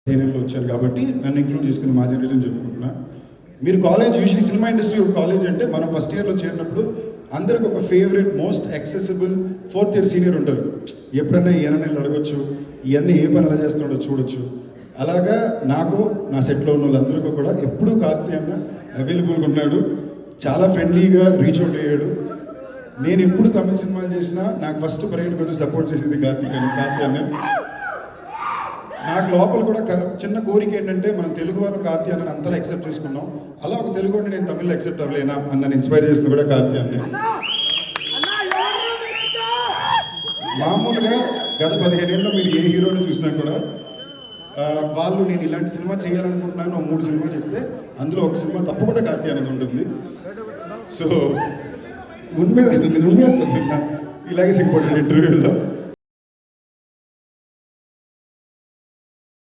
15 వచ్చారు కాబట్టి నన్ను ఇంక్లూడ్ చేసుకుని మా జనరేషన్ చెప్పుకుంటున్నా. మీరు కాలేజ్ యూజువల్లీ సినిమా ఇండస్ట్రీ ఒక కాలేజ్ అంటే మనం ఫస్ట్ ఇయర్లో చేరినప్పుడు అందరికి ఒక favourite most accessible 4th year senior ఉంటారు. ఎప్పుడన్నా ఈయన అడగొచ్చు, ఇవన్నీ ఏ పని ఎలా చేస్తున్నాడో చూడొచ్చు. అలాగా నాకు నా సెట్లో ఉన్న వాళ్ళందరికీ కూడా ఎప్పుడూ కార్తీ అన్న అవైలబుల్గా ఉన్నాడు. చాలా ఫ్రెండ్లీగా రీచ్ అవుట్ అయ్యాడు. నేను ఎప్పుడు తమిళ సినిమాలు చేసినా నాకు ఫస్ట్ పర్యటనకు వచ్చి సపోర్ట్ చేసేది కార్తీ అన్న. నాకు లోపల కూడా చిన్న కోరిక ఏంటంటే మనం తెలుగు వాళ్ళు కార్తీ అన్నని అంతలా యాక్సెప్ట్ చేసుకున్నాం, అలా ఒక తెలుగు వాడిని నేను తమిళ్లో యాక్సెప్ట్ అవ్వలేనా అన్న ఇన్స్పైర్ చేసింది కూడా కార్తీ అన్న. మామూలుగా గత 15 ఏళ్ళలో మీరు ఏ హీరోని చూసినా కూడా వాళ్ళు నేను ఇలాంటి సినిమా చేయాలనుకుంటున్నాను 3 సినిమా చెప్తే అందులో ఒక సినిమా తప్పకుండా కార్తీ అనేది ఉంటుంది. సో ఉన్మేస్తాను ఇలాగే సిగ్గుపడ్డాను ఇంటర్వ్యూలో.